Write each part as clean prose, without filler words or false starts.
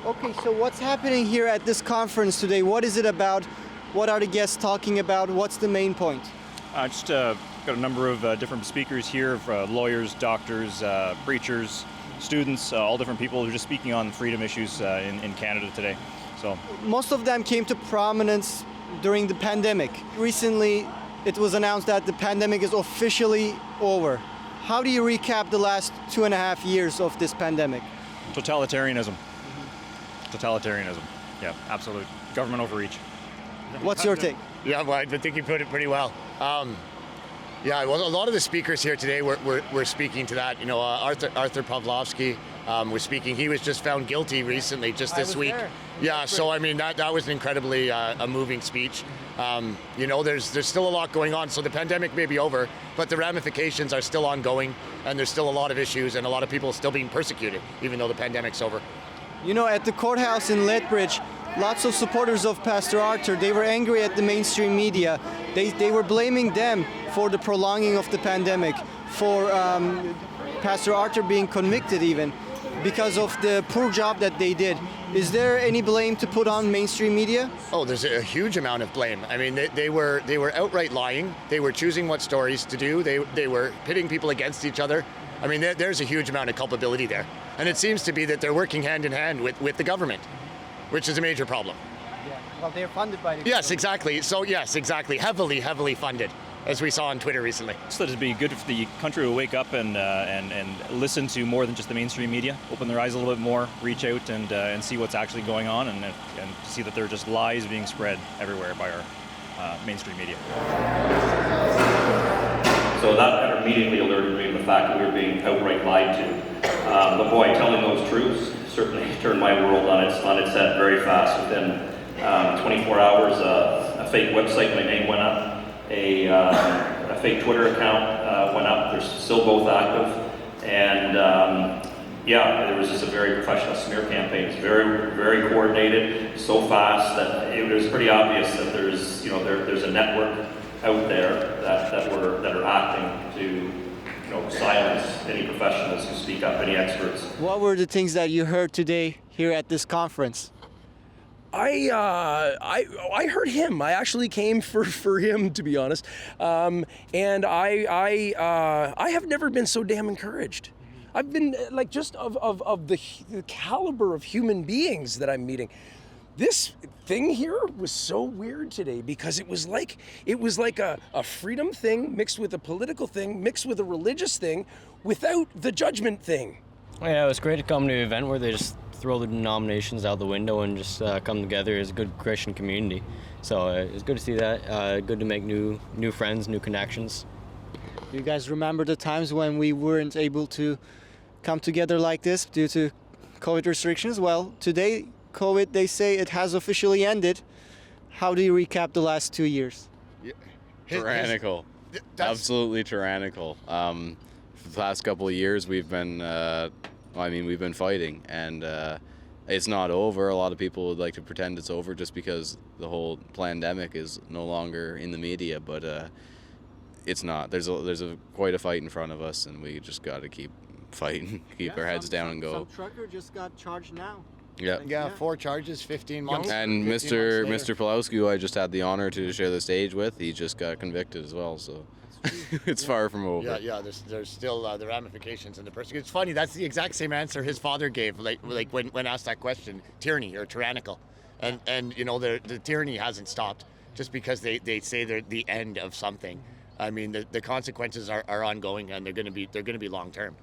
Okay, so what's happening here at this conference today? What is it about? What are the guests talking about? What's the main point? Just got a number of different speakers here, lawyers, doctors, preachers, students, all different people who are just speaking on freedom issues in Canada today. So most of them came to prominence during the pandemic. Recently, it was announced that the pandemic is officially over. How do you recap the last 2.5 years of this pandemic? totalitarianism. Totalitarianism. Yeah, absolute. Government overreach. What's your take? Yeah, well, I think you put it pretty well. Yeah, well, a lot of the speakers here today were speaking to that. You know, Arthur Pawlowski was speaking. He was just found guilty recently, just this week. There. Yeah, so I mean that was an incredibly a moving speech. You know, there's still a lot going on. So the pandemic may be over, but the ramifications are still ongoing, and there's still a lot of issues, and a lot of people still being persecuted, even though the pandemic's over. You know, at the courthouse in Lethbridge, lots of supporters of Pastor Arthur, they were angry at the mainstream media. They were blaming them for the prolonging of the pandemic, for Pastor Arthur being convicted even, because of the poor job that they did. Is there any blame to put on mainstream media? Oh, there's a huge amount of blame. I mean, they were outright lying. They were choosing what stories to do. They were pitting people against each other. I mean, there's a huge amount of culpability there. And it seems to be that they're working hand in hand with the government, which is a major problem. Yeah, well, they're funded by the Yes, exactly. So, yes, exactly. Heavily funded, as we saw on Twitter recently. So it'd be good if the country would wake up and listen to more than just the mainstream media, open their eyes a little bit more, reach out and see what's actually going on, and see that there are just lies being spread everywhere by our mainstream media. So that immediately alerted me to the fact that we were being outright lied to. But boy, telling those truths certainly turned my world on its head very fast. Within 24 hours, a fake website, my name went up. A fake Twitter account went up. They're still both active. And yeah, there was just a very professional smear campaign. It's very coordinated, so fast that it was pretty obvious that there's a network out there that are acting to silence any professionals who speak up, any experts. What were the things that you heard today here at this conference? I heard him. I actually came for him, to be honest. And I have never been so damn encouraged. I've been like just of the caliber of human beings that I'm meeting. This thing here was so weird today because it was like a freedom thing mixed with a political thing mixed with a religious thing without the judgment thing. Yeah, it was great to come to an event where they just throw the denominations out the window and just come together as a good Christian community. So it was good to see that. Good to make new friends, new connections. You guys remember the times when we weren't able to come together like this due to COVID restrictions? Well, today, COVID, they say it has officially ended. How do you recap the last 2 years? Tyrannical. Absolutely tyrannical. For the past couple of years, we've been fighting, and it's not over. A lot of people would like to pretend it's over just because the whole pandemic is no longer in the media, but it's not. There's quite a fight in front of us, and we just got to keep fighting, keep our heads down and go. Some trucker just got charged now. Yeah, 4 charges, 15 months. And Mr. Pawlowski, who I just had the honor to share the stage with, he just got convicted as well, so it's far from over. Yeah, there's still the ramifications and the persecution. It's funny, that's the exact same answer his father gave, like when asked that question, tyranny or tyrannical. And you know, the tyranny hasn't stopped just because they say they're the end of something. I mean, the consequences are ongoing, and they're going to be long term.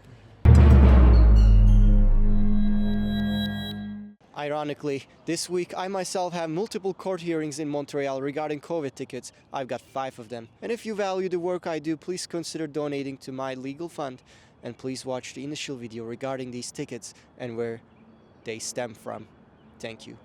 Ironically, this week I myself have multiple court hearings in Montreal regarding COVID tickets. I've got 5 of them. And if you value the work I do, please consider donating to my legal fund. And please watch the initial video regarding these tickets and where they stem from. Thank you.